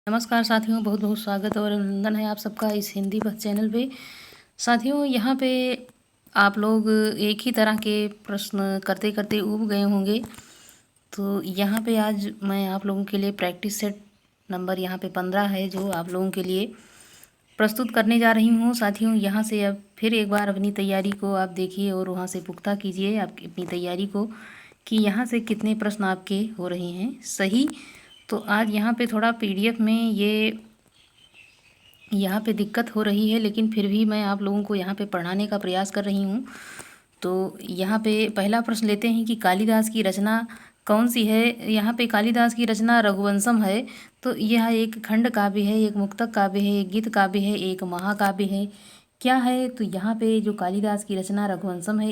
नमस्कार साथियों, बहुत बहुत स्वागत और अभिनंदन है आप सबका इस हिंदी बस चैनल पे। साथियों, यहाँ पे आप लोग एक ही तरह के प्रश्न करते करते ऊब गए होंगे। तो यहाँ पे आज मैं आप लोगों के लिए प्रैक्टिस सेट नंबर यहाँ पे 15 है जो आप लोगों के लिए प्रस्तुत करने जा रही हूँ। साथियों, यहाँ से अब फिर एक बार अपनी तैयारी को आप देखिए और वहाँ से पुख्ता कीजिए आप अपनी तैयारी को कि यहाँ से कितने प्रश्न आपके हो रहे हैं सही। तो आज यहाँ पे थोड़ा पीडीएफ में यहाँ पे दिक्कत हो रही है, लेकिन फिर भी मैं आप लोगों को यहाँ पे पढ़ाने का प्रयास कर रही हूँ। तो यहाँ पे पहला प्रश्न लेते हैं कि कालिदास की रचना कौन सी है। यहाँ पे कालिदास की रचना रघुवंशम है। तो यह एक खंड काव्य है, एक मुक्तक काव्य है, एक गीत काव्य है, एक महाकाव्य है। क्या है? तो यहाँ पे जो कालिदास की रचना रघुवंशम है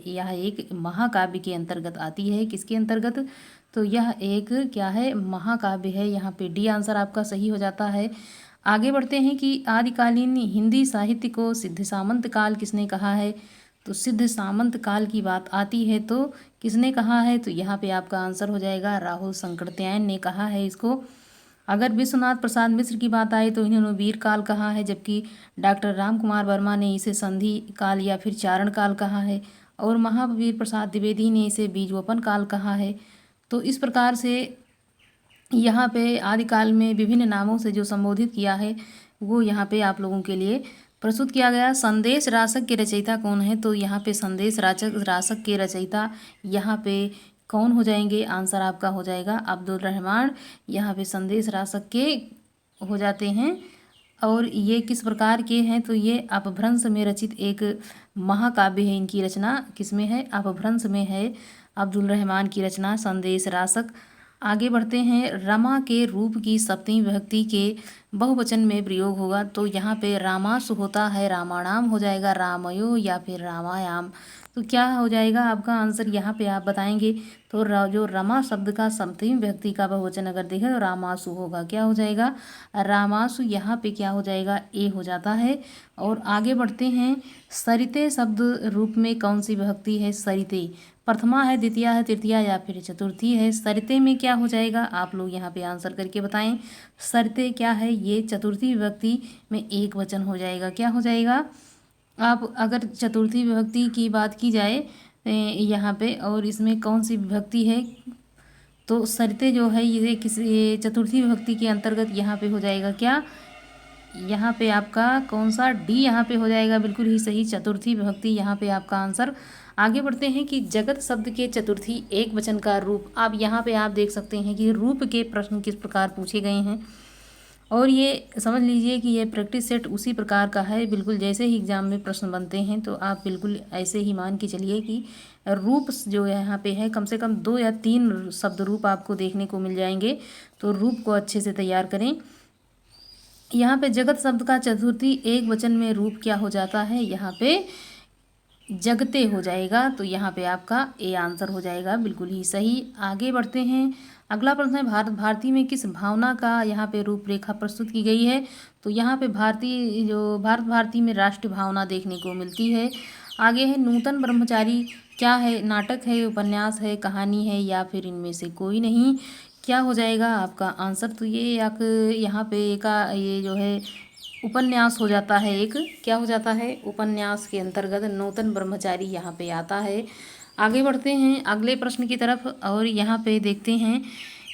यह एक महाकाव्य के अंतर्गत आती है। किसके अंतर्गत? तो यह एक क्या है? महाकाव्य है। यहाँ पे डी आंसर आपका सही हो जाता है। आगे बढ़ते हैं कि आदिकालीन हिंदी साहित्य को सिद्ध सामंत काल किसने कहा है। तो सिद्ध सामंत काल की बात आती है तो किसने कहा है? तो यहाँ पे आपका आंसर हो जाएगा राहुल संकृत्यायन ने कहा है इसको। अगर विश्वनाथ प्रसाद मिश्र की बात आए तो इन्होंने वीर काल कहा है, जबकि डॉक्टर राम कुमार वर्मा ने इसे संधि काल या फिर चारण काल कहा है और महावीर प्रसाद द्विवेदी ने इसे बीजवपन काल कहा है। तो इस प्रकार से यहाँ पे आदिकाल में विभिन्न नामों से जो संबोधित किया है वो यहाँ पे आप लोगों के लिए प्रस्तुत किया गया। संदेश रासक के रचयिता कौन है? तो यहाँ पे संदेश रासक के रचयिता यहाँ पे कौन हो जाएंगे? आंसर आपका हो जाएगा अब्दुल रहमान। यहाँ पे संदेश रासक के हो जाते हैं। और ये किस प्रकार के हैं? तो ये अपभ्रंश में रचित एक महाकाव्य है। इनकी रचना किसमें है? अपभ्रंश में है। अब्दुल रहमान की रचना संदेश रासक। आगे बढ़ते हैं। रमा के रूप की सप्तमी विभक्ति के बहुवचन में प्रयोग होगा। तो यहाँ पे रामासु होता है, रामाणाम हो जाएगा, रामयो या फिर रामायाम। तो क्या हो जाएगा आपका आंसर? यहाँ पे आप बताएंगे। तो जो रमा शब्द का सप्तमी विभक्ति का बहुवचन अगर देखें तो रामासु होगा। क्या हो जाएगा? रामासु। यहाँ पे क्या हो जाएगा? ए हो जाता है। और आगे बढ़ते हैं। सरिते शब्द रूप में कौन सी विभक्ति है? सरिते प्रथमा है, द्वितीया है, तृतीया या फिर चतुर्थी है। सरिते में क्या हो जाएगा? आप लोग यहाँ पे आंसर करके बताएं। सरिते क्या है? ये चतुर्थी विभक्ति में एक वचन हो जाएगा। क्या हो जाएगा? आप अगर चतुर्थी विभक्ति की बात की जाए यहाँ पे और इसमें कौन सी विभक्ति है तो सरिते जो है ये किसी चतुर्थी विभक्ति के अंतर्गत यहाँ पे हो जाएगा। क्या यहाँ पे आपका कौन सा? डी यहाँ पे हो जाएगा। बिल्कुल ही सही, चतुर्थी विभक्ति यहाँ पे आपका आंसर। आगे बढ़ते हैं कि जगत शब्द के चतुर्थी एक वचन का रूप। अब यहाँ पे आप देख सकते हैं कि रूप के प्रश्न किस प्रकार पूछे गए हैं और ये समझ लीजिए कि ये प्रैक्टिस सेट उसी प्रकार का है। बिल्कुल जैसे ही एग्जाम में प्रश्न बनते हैं तो आप बिल्कुल ऐसे ही मान के चलिए कि रूप जो यहाँ पे है कम से कम 2 या 3 शब्द रूप आपको देखने को मिल जाएंगे। तो रूप को अच्छे से तैयार करें। यहाँ पे जगत शब्द का चतुर्थी एक वचन में रूप क्या हो जाता है? यहाँ पे जगते हो जाएगा। तो यहाँ पे आपका ए आंसर हो जाएगा। बिल्कुल ही सही। आगे बढ़ते हैं। अगला प्रश्न है भारत भारती में किस भावना का यहाँ पे रूपरेखा प्रस्तुत की गई है? तो यहाँ पे भारतीय जो भारत भारती में राष्ट्रीय भावना देखने को मिलती है। आगे है नूतन ब्रह्मचारी क्या है? नाटक है, उपन्यास है, कहानी है या फिर इनमें से कोई नहीं। क्या हो जाएगा आपका आंसर? तो ये यहाँ पे का ये जो है उपन्यास हो जाता है। एक क्या हो जाता है? उपन्यास के अंतर्गत नूतन ब्रह्मचारी यहाँ पे आता है। आगे बढ़ते हैं अगले प्रश्न की तरफ और यहाँ पे देखते हैं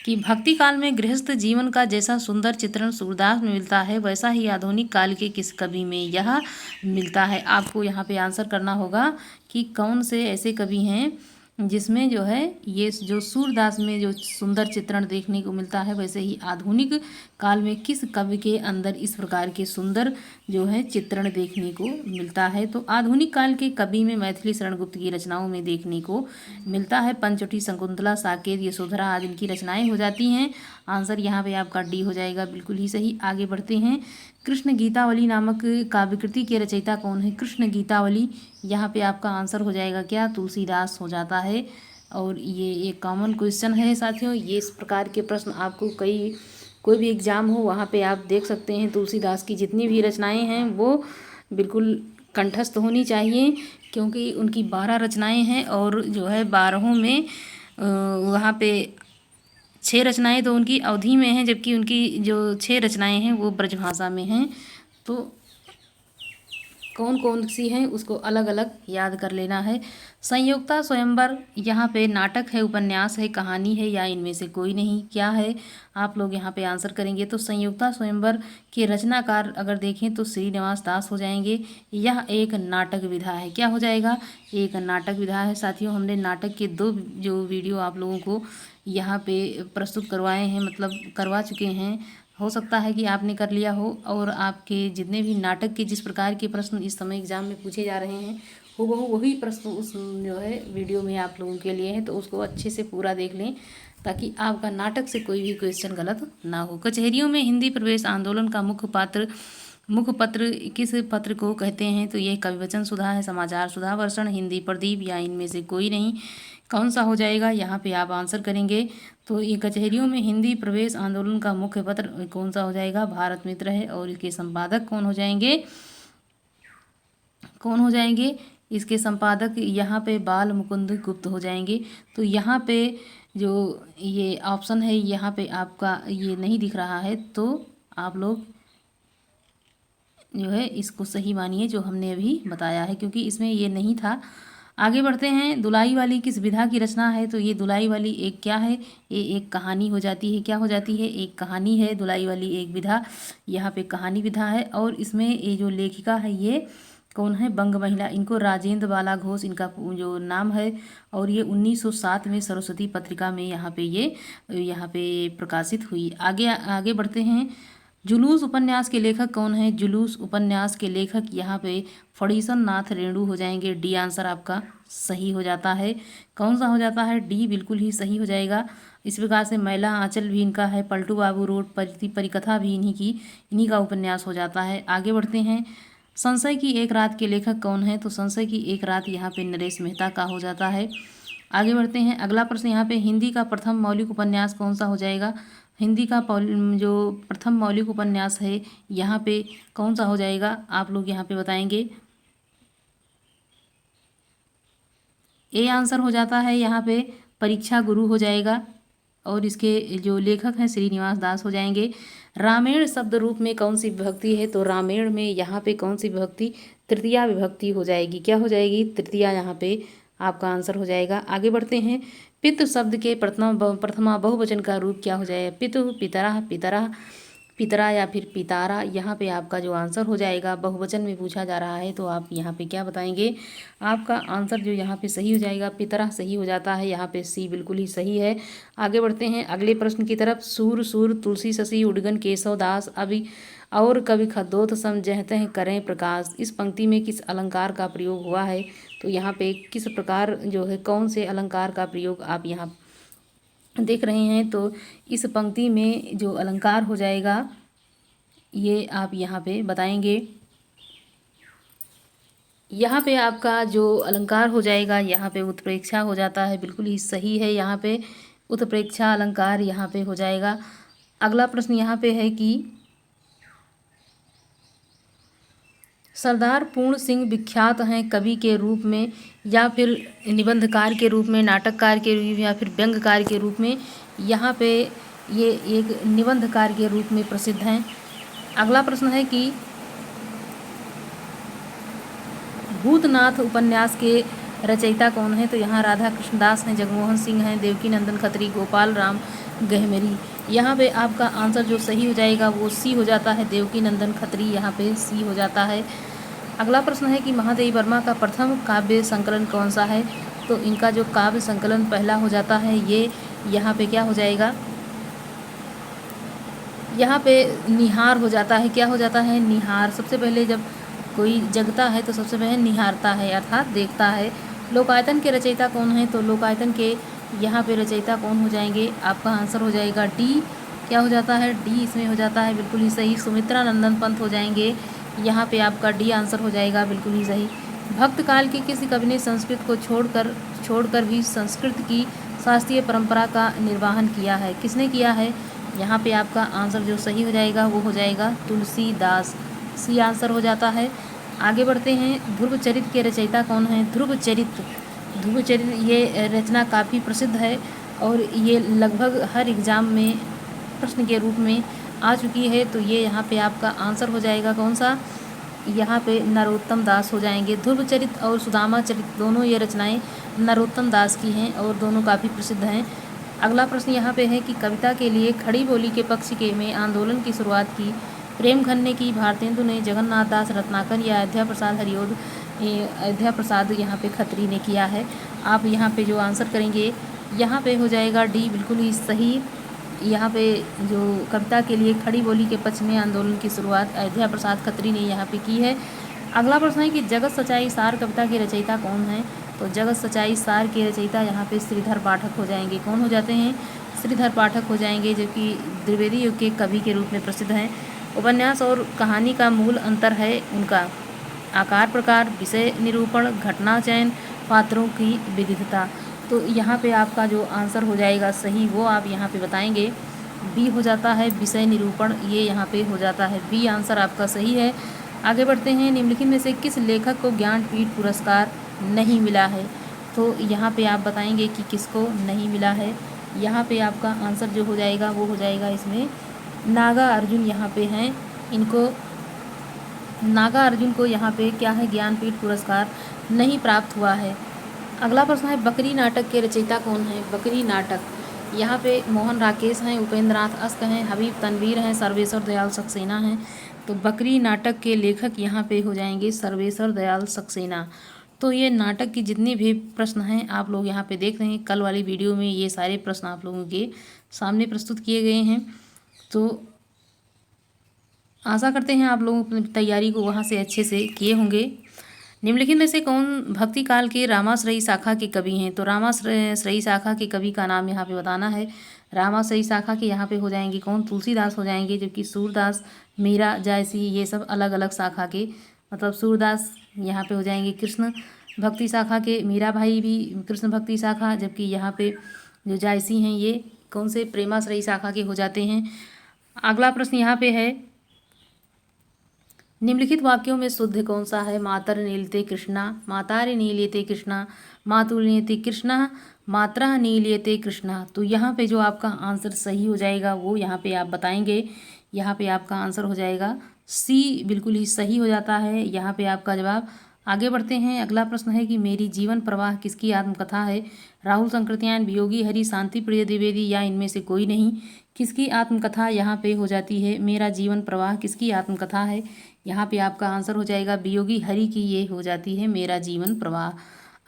कि भक्ति काल में गृहस्थ जीवन का जैसा सुंदर चित्रण सूरदास में मिलता है वैसा ही आधुनिक काल के किस कवि में यह मिलता है। आपको यहाँ पे आंसर करना होगा कि कौन से ऐसे कवि हैं जिसमें जो है ये जो सूरदास में जो सुंदर चित्रण देखने को मिलता है वैसे ही आधुनिक काल में किस कवि के अंदर इस प्रकार के सुंदर जो है चित्रण देखने को मिलता है। तो आधुनिक काल के कवि में मैथिली शरण गुप्त की रचनाओं में देखने को मिलता है। पंचवटी, शकुंतला, साकेत, यशोधरा आदि इनकी रचनाएं हो जाती हैं। आंसर यहाँ पे आपका डी हो जाएगा। बिल्कुल ही सही। आगे बढ़ते हैं। कृष्ण गीतावली नामक काव्यकृति के रचयिता कौन है? कृष्ण गीतावली यहाँ पे आपका आंसर हो जाएगा क्या? तुलसीदास हो जाता है। और ये एक कॉमन क्वेश्चन है साथियों। ये इस प्रकार के प्रश्न आपको कोई भी एग्ज़ाम हो वहाँ पे आप देख सकते हैं। तुलसीदास की जितनी भी रचनाएं हैं वो बिल्कुल कंठस्थ होनी चाहिए क्योंकि उनकी 12 रचनाएं हैं और जो है 12 में वहाँ पे 6 रचनाएं तो उनकी अवधि में हैं, जबकि उनकी जो 6 रचनाएं हैं वो ब्रजभाषा में हैं। तो कौन कौन सी हैं उसको अलग अलग याद कर लेना है। संयुक्ता स्वयंवर यहाँ पे नाटक है, उपन्यास है, कहानी है, या इनमें से कोई नहीं, क्या है? आप लोग यहाँ पे आंसर करेंगे। तो संयुक्ता स्वयंवर के रचनाकार अगर देखें तो श्रीनिवास दास हो जाएंगे। यह एक नाटक विधा है। क्या हो जाएगा? एक नाटक विधा है। साथियों, हमने नाटक के 2 जो वीडियो आप लोगों को यहाँ पे प्रस्तुत करवाए हैं, मतलब करवा चुके हैं। हो सकता है कि आपने कर लिया हो, और आपके जितने भी नाटक के जिस प्रकार के प्रश्न इस समय एग्जाम में पूछे जा रहे हैं हूबहू वही प्रश्न उस जो है वीडियो में आप लोगों के लिए है। तो उसको अच्छे से पूरा देख लें ताकि आपका नाटक से कोई भी क्वेश्चन गलत ना हो। कचहरियों में हिंदी प्रवेश आंदोलन का मुख्य पत्र किस पत्र को कहते हैं? तो यह कविवचन सुधा है, समाचार सुधा, वर्षण, हिंदी प्रदीप, या इनमें से कोई नहीं। कौन सा हो जाएगा? यहाँ पे आप आंसर करेंगे। तो ये कचहरियों में हिंदी प्रवेश आंदोलन का मुख्य पत्र कौन सा हो जाएगा? भारत मित्र है। और इसके संपादक कौन हो जाएंगे? कौन हो जाएंगे इसके संपादक? यहाँ पे बाल मुकुंद गुप्त हो जाएंगे। तो यहाँ पे जो ये ऑप्शन है यहाँ पे आपका ये नहीं दिख रहा है, तो आप लोग जो है इसको सही मानिए जो हमने अभी बताया है, क्योंकि इसमें ये नहीं था। आगे बढ़ते हैं। दुलाई वाली किस विधा की रचना है? तो ये दुलाई वाली एक क्या है? ये एक कहानी हो जाती है। क्या हो जाती है? एक कहानी है। दुलाई वाली एक विधा यहाँ पे कहानी विधा है। और इसमें ये जो लेखिका है ये कौन है? बंग महिला। इनको राजेंद्र बाला घोष इनका जो नाम है। और ये 1907 में सरस्वती पत्रिका में यहाँ पे प्रकाशित हुई। आगे आगे बढ़ते हैं। जुलूस उपन्यास के लेखक कौन है? जुलूस उपन्यास के लेखक यहाँ पे फणीसन नाथ रेणु हो जाएंगे। डी आंसर आपका सही हो जाता है। कौन सा हो जाता है? डी बिल्कुल ही सही हो जाएगा। इस प्रकार से मैला आंचल भी इनका है। पलटू बाबू रोड परिकथा भी इन्हीं का उपन्यास हो जाता है। आगे बढ़ते हैं। संशय की एक रात के लेखक कौन है? तो संशय की एक रात यहाँ पे नरेश मेहता का हो जाता है। आगे बढ़ते हैं। अगला प्रश्न यहाँ पे हिंदी का प्रथम मौलिक उपन्यास कौन सा हो जाएगा? हिंदी का जो प्रथम मौलिक उपन्यास है यहाँ पे कौन सा हो जाएगा? आप लोग यहाँ पे बताएंगे। ए आंसर हो जाता है यहाँ पे परीक्षा गुरु हो जाएगा। और इसके जो लेखक हैं श्रीनिवास दास हो जाएंगे। रामेण शब्द रूप में कौन सी विभक्ति है? तो रामेण में यहाँ पे कौन सी विभक्ति? तृतीया विभक्ति हो जाएगी। क्या हो जाएगी? तृतीया यहाँ पे आपका आंसर हो जाएगा। आगे बढ़ते हैं। पितृ शब्द के प्रथमा बहुवचन का रूप क्या हो जाएगा? पितु, पितरा, पितरा या फिर पितारा। यहाँ पे आपका जो आंसर हो जाएगा, बहुवचन में पूछा जा रहा है तो आप यहाँ पे क्या बताएंगे? आपका आंसर जो यहाँ पे सही हो जाएगा पितरा सही हो जाता है। यहाँ पे सी बिल्कुल ही सही है। आगे बढ़ते हैं अगले प्रश्न की तरफ। सूर सूर तुलसी शशि उडगन केशव दास अभी और कवि खद्दोत समझते हैं करें प्रकाश। इस पंक्ति में किस अलंकार का प्रयोग हुआ है? तो यहाँ पे किस प्रकार जो है कौन से अलंकार का प्रयोग आप यहाँ देख रहे हैं? तो इस पंक्ति में जो अलंकार हो जाएगा ये आप यहाँ पे बताएंगे। यहाँ पे आपका जो अलंकार हो जाएगा यहाँ पे उत्प्रेक्षा हो जाता है। बिल्कुल ही सही है। यहाँ पे उत्प्रेक्षा अलंकार यहाँ पे हो जाएगा। अगला प्रश्न यहाँ पे है कि सरदार पूर्ण सिंह विख्यात हैं कवि के रूप में या फिर निबंधकार के रूप में, नाटककार के रूप में, या फिर व्यंग्यकार के रूप में? यहाँ पे ये एक निबंधकार के रूप में प्रसिद्ध हैं। अगला प्रश्न है कि भूतनाथ उपन्यास के रचयिता कौन है? तो यहाँ राधा कृष्णदास हैं, जगमोहन सिंह हैं, देवकी नंदन खत्री, गोपाल राम गहमेरी। यहाँ पे आपका आंसर जो सही हो जाएगा वो सी हो जाता है। देवकी नंदन खत्री यहाँ पे सी हो जाता है। अगला प्रश्न है कि महादेवी वर्मा का प्रथम काव्य संकलन कौन सा है? तो इनका जो काव्य संकलन पहला हो जाता है ये यहाँ पे क्या हो जाएगा? यहाँ पे निहार हो जाता है। क्या हो जाता है? निहार। सबसे पहले जब कोई जगता है तो सबसे पहले निहारता है अर्थात देखता है। लोकायतन के रचयिता कौन है? तो लोकायतन के यहाँ पे रचयिता कौन हो जाएंगे? आपका आंसर हो जाएगा डी। क्या हो जाता है? डी इसमें हो जाता है। बिल्कुल ही सही। सुमित्रा नंदन पंत हो जाएंगे। यहाँ पे आपका डी आंसर हो जाएगा। बिल्कुल ही सही। भक्त काल के किसी कवि ने संस्कृत को छोड़कर भी संस्कृत की शास्त्रीय परंपरा का निर्वहन किया है? किसने किया है? यहाँ पे आपका आंसर जो सही हो जाएगा वो हो जाएगा तुलसीदास। सी आंसर हो जाता है। आगे बढ़ते हैं। ध्रुव चरित्र के रचयिता कौन है? ध्रुव चरित्र ये रचना काफ़ी प्रसिद्ध है। और ये लगभग हर एग्ज़ाम में प्रश्न के रूप में आ चुकी है। तो ये यहाँ पे आपका आंसर हो जाएगा कौन सा, यहाँ पे नरोत्तम दास हो जाएंगे। ध्रुव चरित और सुदामा चरित दोनों ये रचनाएं नरोत्तम दास की हैं और दोनों काफ़ी प्रसिद्ध हैं। अगला प्रश्न यहाँ पे है कि कविता के लिए खड़ी बोली के पक्ष के में आंदोलन की शुरुआत की प्रेम घन ने की, भारतेंदु ने, जगन्नाथ दास रत्नाकर या अयोध्या प्रसाद हरिओद अयोध्या प्रसाद यहाँ पे खत्री ने किया है। आप यहाँ पे जो आंसर करेंगे यहाँ पे हो जाएगा डी बिल्कुल ही सही। यहाँ पे जो कविता के लिए खड़ी बोली के पक्ष में आंदोलन की शुरुआत अयोध्या प्रसाद खत्री ने यहाँ पे की है। अगला प्रश्न है कि जगत सच्चाई सार कविता के रचयिता कौन हैं। तो जगत सच्चाई सार के रचयिता यहाँ पे श्रीधर पाठक हो जाएंगे। कौन हो जाते हैं, श्रीधर पाठक हो जाएंगे, जो कि द्विवेदी युग के कवि के रूप में प्रसिद्ध हैं। उपन्यास और कहानी का मूल अंतर है उनका आकार प्रकार, विषय निरूपण, घटना चयन, पात्रों की विविधता। तो यहाँ पे आपका जो आंसर हो जाएगा सही वो आप यहाँ पे बताएंगे। बी हो जाता है विषय निरूपण, ये यहाँ पे हो जाता है बी, आंसर आपका सही है। आगे बढ़ते हैं, निम्नलिखित में से किस लेखक को ज्ञानपीठ पुरस्कार नहीं मिला है। तो यहाँ पे आप बताएंगे कि किसको नहीं मिला है। यहाँ पे आपका आंसर जो हो जाएगा वो हो जाएगा इसमें नागा अर्जुन यहाँ पे हैं, इनको नागा अर्जुन को यहाँ पे क्या है ज्ञानपीठ पुरस्कार नहीं प्राप्त हुआ है। अगला प्रश्न है बकरी नाटक के रचयिता कौन है। बकरी नाटक यहाँ पे मोहन राकेश हैं, उपेंद्र नाथ अस्क हैं, हबीब तनवीर हैं, सर्वेश्वर दयाल सक्सेना हैं। तो बकरी नाटक के लेखक यहाँ पे हो जाएंगे सर्वेश्वर दयाल सक्सेना। तो ये नाटक की जितने भी प्रश्न हैं आप लोग यहाँ पे देख रहे हैं, कल वाली वीडियो में ये सारे प्रश्न आप लोगों के सामने प्रस्तुत किए गए हैं। तो आशा करते हैं आप लोग अपनी तैयारी को वहाँ से अच्छे से किए होंगे। निम्नलिखित में से कौन भक्ति काल के रामाश्रयी शाखा के कवि हैं। तो रामाश्रयी शाखा के कवि का नाम यहाँ पे बताना है। रामाश्रयी शाखा के यहाँ पे हो जाएंगे कौन, तुलसीदास हो जाएंगे, जबकि सूरदास, मीरा, जायसी ये सब अलग अलग शाखा के, मतलब सूरदास यहाँ पे हो जाएंगे कृष्ण भक्ति शाखा के, मीरा भाई भी कृष्ण भक्ति शाखा, जबकि यहाँ पे जो जायसी हैं ये कौन से प्रेमाश्रयी शाखा के हो जाते हैं। अगला प्रश्न यहाँ पे है निम्नलिखित वाक्यों में शुद्ध कौन सा है। मातर नीलते कृष्णा, मातारे नीलियते कृष्णा, मातुलनीयते कृष्णा, मात्रा नीलियते कृष्णा। तो यहाँ पे जो आपका आंसर सही हो जाएगा वो यहाँ पे आप बताएंगे। यहाँ पे आपका आंसर हो जाएगा सी, बिल्कुल ही सही हो जाता है यहाँ पे आपका जवाब। आगे बढ़ते हैं, अगला प्रश्न है कि मेरी जीवन प्रवाह किसकी आत्मकथा है। राहुल संकृत्यायन, वियोगी हरि, शांति प्रिय द्विवेदी या इनमें से कोई नहीं। किसकी आत्मकथा यहाँ पे हो जाती है, मेरा जीवन प्रवाह किसकी आत्मकथा है। यहाँ पे आपका आंसर हो जाएगा वियोगी हरि की ये हो जाती है मेरा जीवन प्रवाह।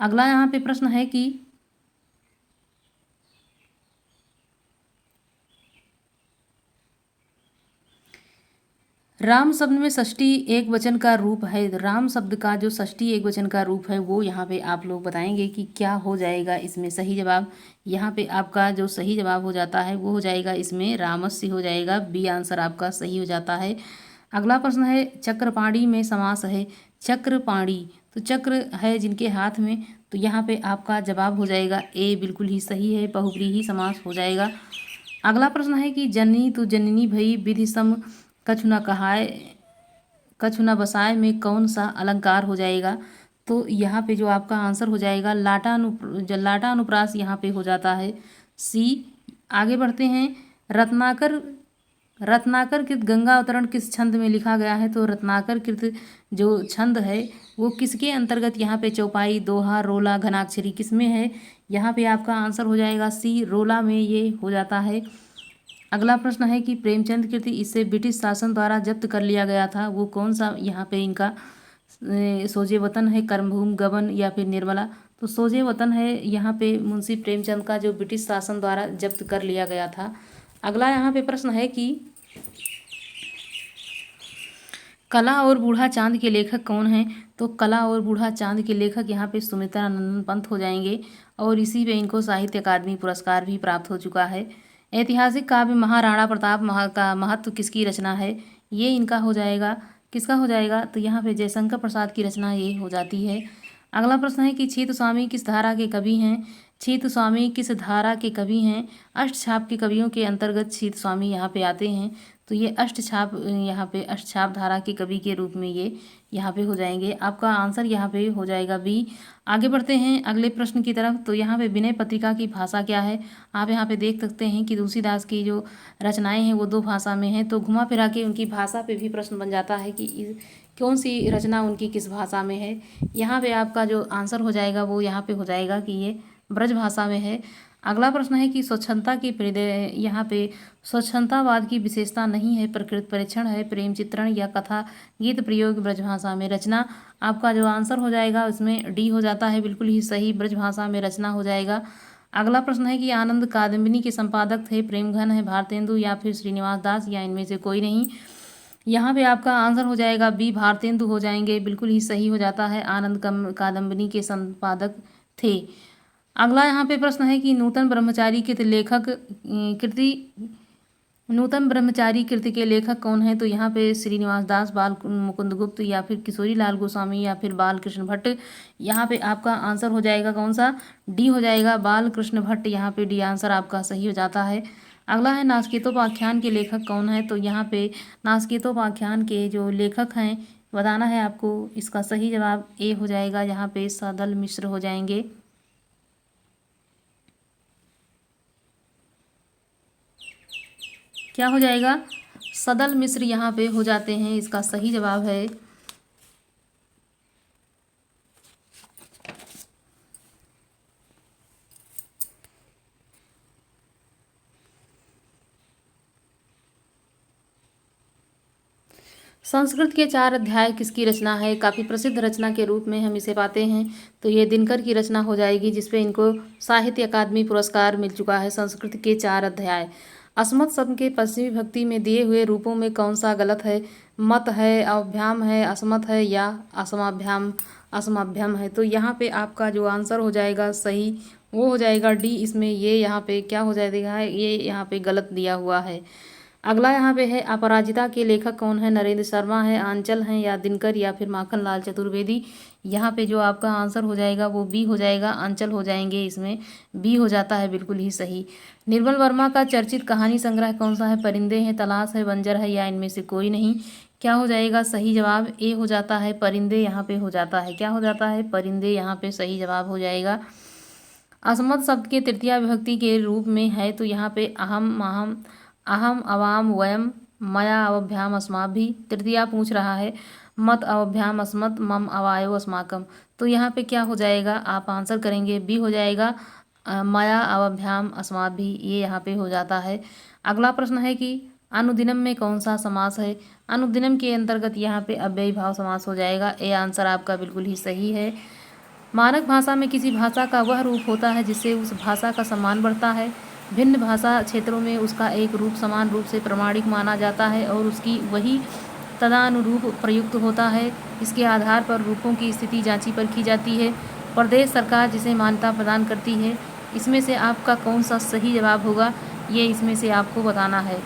अगला यहाँ पे प्रश्न है कि राम शब्द में षष्ठी एक वचन का रूप है। राम शब्द का जो षष्ठी एक वचन का रूप है वो यहाँ पे आप लोग बताएंगे कि क्या हो जाएगा इसमें सही जवाब। यहाँ पे आपका जो सही जवाब हो जाता है वो हो जाएगा इसमें रामस्य हो जाएगा, बी आंसर आपका सही हो जाता है। अगला प्रश्न है चक्रपाणी में समास है। चक्रपाणी तो चक्र है जिनके हाथ में, तो यहाँ पे आपका जवाब हो जाएगा ए, बिल्कुल ही सही है, बहुव्रीहि समास हो जाएगा। अगला प्रश्न है कि जननी तो जननी भई विधि सम कछु न कहाय कछु न बसाए में कौन सा अलंकार हो जाएगा। तो यहाँ पे जो आपका आंसर हो जाएगा लाटा अनुप्रास यहाँ पे हो जाता है सी। आगे बढ़ते हैं, रत्नाकर कृत गंगा अवतरण किस छंद में लिखा गया है। तो रत्नाकर कृत जो छंद है वो किसके अंतर्गत यहाँ पे चौपाई, दोहा, रोला, घनाक्षरी किस में है। यहाँ पे आपका आंसर हो जाएगा सी, रोला में ये हो जाता है। अगला प्रश्न है कि प्रेमचंद कृति इसे ब्रिटिश शासन द्वारा जब्त कर लिया गया था, वो कौन सा यहाँ पे इनका सोजे वतन है, कर्मभूमि, गबन या फिर निर्मला। तो सोजे वतन है यहाँ पे मुंशी प्रेमचंद का जो ब्रिटिश शासन द्वारा जब्त कर लिया गया था। अगला यहाँ पे प्रश्न है कि कला और बूढ़ा चांद के लेखक कौन हैं। तो कला और बूढ़ा चांद के लेखक यहाँ पे सुमित्रा नंदन पंत हो जाएंगे और इसी पे इनको साहित्य अकादमी पुरस्कार भी प्राप्त हो चुका है। ऐतिहासिक काव्य महाराणा प्रताप का महत्व किसकी रचना है, ये इनका हो जाएगा, किसका हो जाएगा। तो यहाँ पे जयशंकर प्रसाद की रचना ये हो जाती है। अगला प्रश्न है कि छीत स्वामी किस धारा के कवि हैं। छीत स्वामी किस धारा के कवि हैं। अष्टछाप के कवियों के अंतर्गत छीत स्वामी यहाँ पे आते हैं। तो ये अष्टछाप यहाँ पे अष्टछाप धारा के कवि के रूप में ये यहाँ पे हो जाएंगे। आपका आंसर यहाँ पे हो जाएगा बी। आगे बढ़ते हैं अगले प्रश्न की तरफ। तो यहाँ पे विनय पत्रिका की भाषा क्या है? आप यहाँ पे देख सकते हैं कि तुलसीदास की जो रचनाएं हैं वो 2 भाषा में हैं। तो घुमा फिरा के उनकी भाषा पे भी प्रश्न बन जाता है कि कौन सी रचना उनकी किस भाषा में है। यहाँ पे आपका जो आंसर हो जाएगा वो यहाँ पे हो जाएगा कि ये ब्रज भाषा में है। अगला प्रश्न है कि स्वच्छंदता की यहाँ पे स्वच्छंदतावाद की विशेषता नहीं है, प्रकृति परीक्षण है, प्रेम चित्रण या कथा गीत प्रयोग ब्रजभाषा में रचना। आपका जो आंसर हो जाएगा उसमें डी हो जाता है, बिल्कुल ही सही, ब्रजभाषा में रचना हो जाएगा। अगला प्रश्न है कि आनंद कादम्बिनी के संपादक थे, प्रेमघन है, भारतेंदु या फिर श्रीनिवास दास या इनमें से कोई नहीं। यहाँ पे आपका आंसर हो जाएगा बी, भारतेंदु हो जाएंगे, बिल्कुल ही सही हो जाता है, आनंद कादम्बिनी के संपादक थे। अगला यहाँ पे प्रश्न है कि नूतन ब्रह्मचारी कृति के लेखक कौन है? तो यहाँ पे श्रीनिवास दास, बाल मुकुंद गुप्त या फिर किशोरी लाल गोस्वामी या फिर बाल कृष्ण भट्ट। यहाँ पे आपका आंसर हो जाएगा कौन सा? डी हो जाएगा, बाल कृष्ण भट्ट। यहाँ पे डी आंसर आपका सही हो जाता है। अगला है नास्केतोपाख्यान के लेखक कौन है? तो यहाँ पे नास्केतोपाख्यान के जो लेखक हैं बताना है आपको। इसका सही जवाब ए हो जाएगा, यहाँ पे सदल मिश्र हो जाएंगे। क्या हो जाएगा? सदल मिश्र यहाँ पे हो जाते हैं, इसका सही जवाब है। संस्कृत के 4 अध्याय किसकी रचना है? काफ़ी प्रसिद्ध रचना के रूप में हम इसे पाते हैं। तो ये दिनकर की रचना हो जाएगी, जिसपे इनको साहित्य अकादमी पुरस्कार मिल चुका है। संस्कृत के 4 अध्याय। अस्मत् शब्द के पश्चिमी भक्ति में दिए हुए रूपों में कौन सा गलत है? मत है, अवभ्याम है, असमत है या असमाभ्यम है। तो यहाँ पे आपका जो आंसर हो जाएगा सही वो हो जाएगा डी। इसमें ये यहाँ पे क्या हो जाएगा? ये यहाँ पे गलत दिया हुआ है। अगला यहाँ पे है अपराजिता के लेखक कौन है? नरेंद्र शर्मा है, आंचल हैं या दिनकर या फिर माखन लाल चतुर्वेदी। यहाँ पे जो आपका आंसर हो जाएगा वो बी हो जाएगा, आंचल हो जाएंगे। इसमें बी हो जाता है, बिल्कुल ही सही। निर्मल वर्मा का चर्चित कहानी संग्रह कौन सा है? परिंदे हैं, तलाश है, बंजर है या इनमें से कोई नहीं। क्या हो जाएगा? सही जवाब ए हो जाता है, परिंदे यहाँ पे हो जाता है। क्या हो जाता है? परिंदे यहाँ पे सही जवाब हो जाएगा। असमत शब्द के तृतीया विभक्ति के रूप में है, तो यहाँ पे अहम अवाम वयम मया अवभ्याम अस्माभि। तृतीया पूछ रहा है, मत अवभ्याम अस्मत् मम अवायो अस्माकम। तो यहाँ पे क्या हो जाएगा? आप आंसर करेंगे बी हो जाएगा, मया अवभ्याम अस्माभि। ये यहाँ पे हो जाता है। अगला प्रश्न है कि अनुदिनम में कौन सा समास है? अनुदिनम के अंतर्गत यहाँ पे अव्ययी भाव समास हो जाएगा। ए आंसर आपका बिल्कुल ही सही है। मानक भाषा में किसी भाषा का वह रूप होता है जिससे उस भाषा का सम्मान बढ़ता है। भिन्न भाषा क्षेत्रों में उसका एक रूप समान रूप से प्रमाणिक माना जाता है और उसकी वही तदानुरूप प्रयुक्त होता है। इसके आधार पर रूपों की स्थिति जांची परखी जाती है। प्रदेश सरकार जिसे मान्यता प्रदान करती है। इसमें से आपका कौन सा सही जवाब होगा, ये इसमें से आपको बताना है।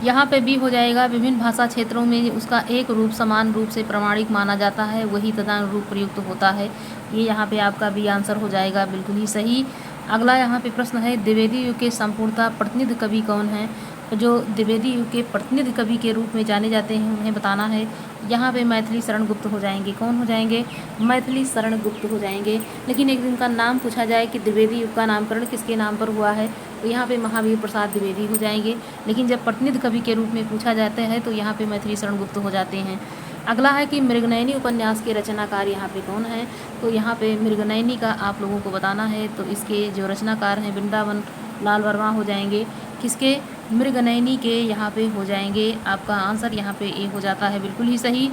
यहाँ पे भी हो जाएगा, विभिन्न भाषा क्षेत्रों में उसका एक रूप समान रूप से प्रमाणिक माना जाता है, वही तदनुरूप प्रयुक्त होता है। ये यहाँ पे आपका भी आंसर हो जाएगा, बिल्कुल ही सही। अगला यहाँ पे प्रश्न है, द्विवेदी युग के संपूर्णतः प्रतिनिधि कवि कौन हैं? जो द्विवेदी युग के प्रतिनिधि कवि के रूप में जाने जाते हैं उन्हें बताना है। यहाँ पे मैथिली शरण गुप्त हो जाएंगे। कौन हो जाएंगे? मैथिली शरण गुप्त हो जाएंगे। लेकिन एक दिन का नाम पूछा जाए कि द्विवेदी युग का नामकरण किसके नाम पर हुआ है, तो यहाँ पे महावीर प्रसाद द्विवेदी हो जाएंगे। लेकिन जब प्रतिनिधि कवि के रूप में पूछा जाता है तो यहाँ पे मैथिली शरण गुप्त हो जाते हैं। अगला है कि मृगनयनी उपन्यास के रचनाकार यहाँ पे कौन है? तो यहाँ पे मृगनयनी का आप लोगों को बताना है। तो इसके जो रचनाकार हैं वृंदावन लाल वर्मा हो जाएंगे। किसके? मृगनयनी के यहाँ पे हो जाएंगे। आपका आंसर यहाँ पे ए हो जाता है, बिल्कुल ही सही।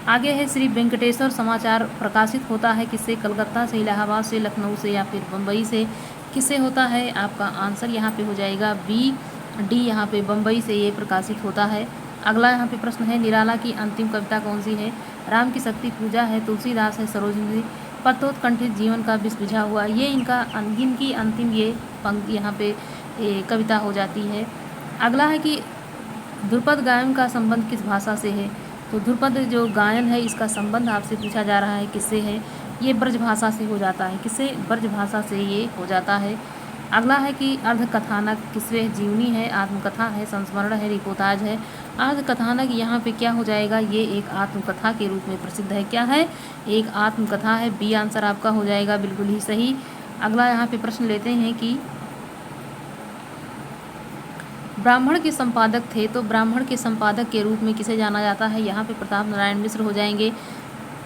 आगे है श्री वेंकटेश्वर समाचार प्रकाशित होता है किससे? कलकत्ता से, इलाहाबाद से, लखनऊ से या फिर बम्बई से। किससे होता है? आपका आंसर यहाँ पे हो जाएगा बी डी, यहाँ पे बम्बई से ये प्रकाशित होता है। अगला यहाँ पे प्रश्न है, निराला की अंतिम कविता कौन सी है? राम की शक्ति पूजा है, तुलसीदास है, सरोजनी, पत्तोत्कंठित जीवन का विष बुझा हुआ। ये इनकी अंतिम ये पंक्ति यहाँ पे कविता हो जाती है। अगला है कि ध्रुपद गायन का संबंध किस भाषा से है? तो ध्रुपद जो गायन है इसका संबंध आपसे पूछा जा रहा है किससे है? ये ब्रज भाषा से हो जाता है। किससे? ब्रज भाषा से ये हो जाता है। अगला है कि अर्धकथानक किसवे जीवनी है, आत्मकथा है, संस्मरण है, रिपोर्टाज है। अर्धकथानक यहाँ पे क्या हो जाएगा, ये एक आत्मकथा के रूप में प्रसिद्ध है। क्या है, एक आत्मकथा है। बी आंसर आपका हो जाएगा बिल्कुल ही सही। अगला यहाँ पे प्रश्न लेते हैं कि ब्राह्मण के संपादक थे, तो ब्राह्मण के संपादक के रूप में किसे जाना जाता है, यहाँ पे प्रताप नारायण मिश्र हो जाएंगे।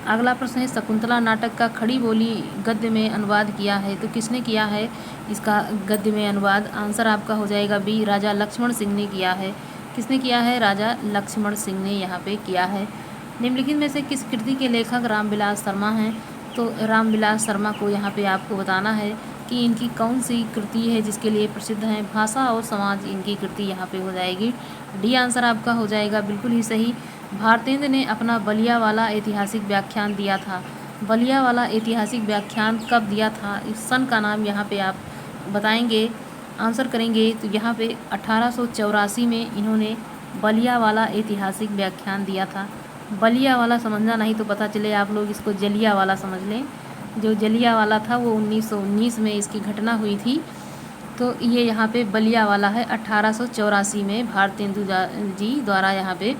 अगला प्रश्न है शकुंतला नाटक का खड़ी बोली गद्य में अनुवाद किया है, तो किसने किया है इसका गद्य में अनुवाद, आंसर आपका हो जाएगा बी, राजा लक्ष्मण सिंह ने किया है। किसने किया है, राजा लक्ष्मण सिंह ने यहाँ पे किया है। निम्नलिखित में से किस कृति के लेखक रामविलास शर्मा हैं, तो रामविलास शर्मा को यहाँ पे आपको बताना है कि इनकी कौन सी कृति है जिसके लिए प्रसिद्ध हैं। भाषा और समाज इनकी कृति यहाँ पे हो जाएगी। डी आंसर आपका हो जाएगा बिल्कुल ही सही। भारतेंद्र ने अपना बलिया वाला ऐतिहासिक व्याख्यान दिया था। बलिया वाला ऐतिहासिक व्याख्यान कब दिया था, इस सन का नाम यहाँ पे आप बताएंगे, आंसर करेंगे। तो यहाँ पे 1884 में इन्होंने बलिया वाला ऐतिहासिक व्याख्यान दिया था। बलिया वाला समझना नहीं तो पता चले आप लोग इसको जलिया वाला समझ लें। जो जलिया वाला था वो 1919 में इसकी घटना हुई थी, तो ये यहाँ पे बलिया वाला है 1884 में भारतेंदु जी द्वारा। यहाँ पे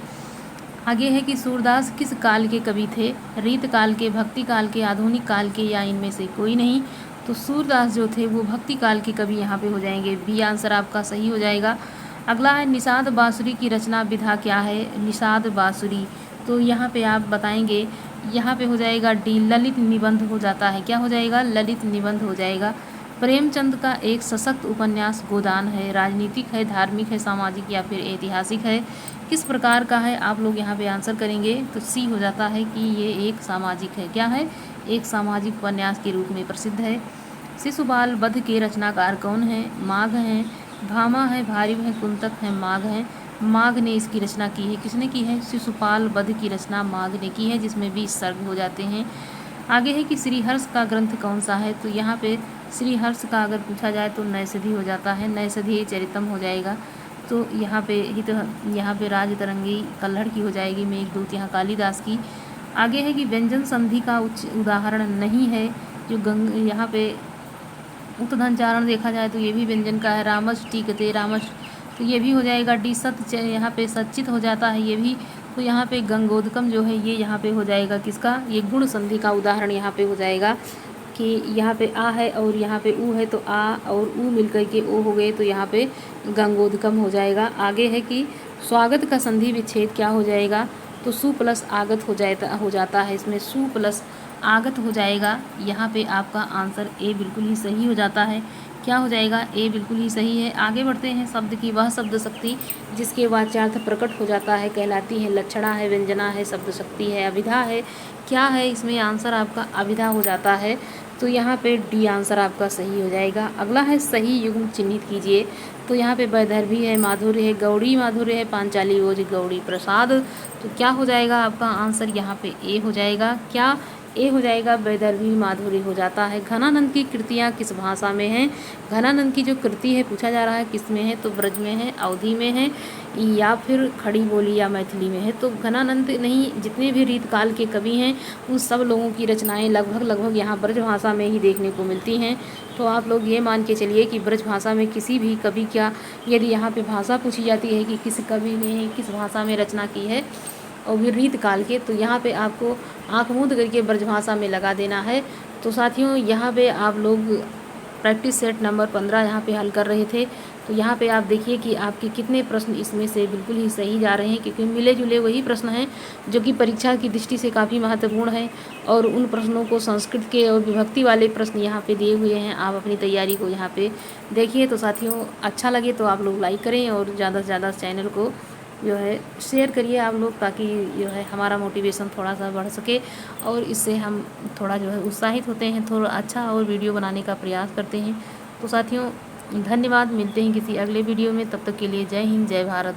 आगे है कि सूरदास किस काल के कवि थे, रीत काल के, भक्ति काल के, आधुनिक काल के, या इनमें से कोई नहीं। तो सूरदास जो थे वो भक्ति काल के कवि यहाँ पे हो जाएंगे। बी आंसर आपका सही हो जाएगा। अगला है निषाद बांसुरी की रचना विधा क्या है, निषाद बांसुरी, तो यहाँ पे आप बताएंगे, यहाँ पे हो जाएगा डी, ललित निबंध हो जाता है। क्या हो जाएगा, ललित निबंध हो जाएगा। प्रेमचंद का एक सशक्त उपन्यास गोदान है, राजनीतिक है, धार्मिक है, सामाजिक या फिर ऐतिहासिक है, किस प्रकार का है, आप लोग यहाँ पे आंसर करेंगे। तो सी हो जाता है कि ये एक सामाजिक है। क्या है, एक सामाजिक उपन्यास के रूप में प्रसिद्ध है। शिशुपाल वध के रचनाकार कौन है, माघ हैं, भामा है, भारिव है, कुंतक है, माघ है। माघ ने इसकी रचना की है। किसने की है, शिशुपाल वध की रचना माघ ने की है, जिसमें 20 सर्ग हो जाते हैं। आगे है कि श्रीहर्ष का ग्रंथ कौन सा है, तो यहाँ पे श्रीहर्ष का अगर पूछा जाए तो नैषधि हो जाता है, नैषधि चरितम हो जाएगा। तो यहाँ पे हित, यहाँ पे राजतरंगी कल्हड़ की हो जाएगी, मेघदूत यहाँ कालिदास की। आगे है कि व्यंजन संधि का उदाहरण नहीं है, जो यहाँ पे उत्तधनचारण देखा जाए तो ये भी व्यंजन का है, रामश टीकते रामश, तो ये भी हो जाएगा डी। सत यहाँ पे सच्चित हो जाता है ये भी। तो यहाँ पे गंगोदकम जो है ये यहाँ पे हो जाएगा किसका, ये गुण संधि का उदाहरण यहाँ पे हो जाएगा कि यहाँ पे आ है और यहाँ पे ऊ है, तो आ और ऊ मिलकर के ओ हो गए, तो यहाँ पे गंगोदकम हो जाएगा। आगे है कि स्वागत का संधि विच्छेद क्या हो जाएगा, तो सु प्लस आगत हो जाता है, इसमें सु प्लस आगत हो जाएगा। यहाँ पे आपका आंसर ए बिल्कुल ही सही हो जाता है। क्या हो जाएगा, ए बिल्कुल ही सही है। आगे बढ़ते हैं, शब्द की वह शब्द शक्ति जिसके वाच्यार्थ प्रकट हो जाता है कहलाती है लक्षणा है, व्यंजना है, शब्द शक्ति है, अभिधा है। क्या है, इसमें आंसर आपका अभिधा हो जाता है। तो यहाँ पे डी आंसर आपका सही हो जाएगा। अगला है सही युग्म चिन्हित कीजिए, तो यहाँ पे वैदर्भी है, माधुर्य है, गौड़ी माधुर्य है, पांचाली ओज गौड़ी प्रसाद, तो क्या हो जाएगा आपका आंसर यहाँ पे ए हो जाएगा। क्या, ए हो जाएगा, वैदर्भी माधुरी हो जाता है। घनानंद की कृतियाँ किस भाषा में हैं, घनानंद की जो कृति है पूछा जा रहा है किस में है, तो ब्रज में है, अवधी में है, या फिर खड़ी बोली या मैथिली में है। तो घनानंद नहीं, जितने भी रीतकाल के कवि हैं उन सब लोगों की रचनाएं लगभग यहाँ ब्रज भाषा में ही देखने को मिलती हैं। तो आप लोग ये मान के चलिए कि ब्रज भाषा में किसी भी कवि क्या, यदि यहाँ पे भाषा पूछी जाती है कि किस कवि ने किस भाषा में रचना की है और भी रीत काल के, तो यहाँ पे आपको आँख मूंद करके ब्रजभाषा में लगा देना है। तो साथियों, यहाँ पे आप लोग प्रैक्टिस सेट नंबर 15 यहाँ पे हल कर रहे थे, तो यहाँ पे आप देखिए कि आपके कितने प्रश्न इसमें से बिल्कुल ही सही जा रहे हैं, क्योंकि मिले जुले वही प्रश्न हैं जो कि परीक्षा की दृष्टि से काफ़ी महत्वपूर्ण है। और उन प्रश्नों को संस्कृत के और विभक्ति वाले प्रश्न यहाँ पे दिए हुए हैं, आप अपनी तैयारी को यहाँ पे देखिए। तो साथियों, अच्छा लगे तो आप लोग लाइक करें और ज़्यादा से ज़्यादा चैनल को जो है शेयर करिए आप लोग, ताकि जो है हमारा मोटिवेशन थोड़ा सा बढ़ सके और इससे हम थोड़ा जो है उत्साहित होते हैं, थोड़ा अच्छा और वीडियो बनाने का प्रयास करते हैं। तो साथियों, धन्यवाद, मिलते हैं किसी अगले वीडियो में, तब तक के लिए जय हिंद, जय भारत।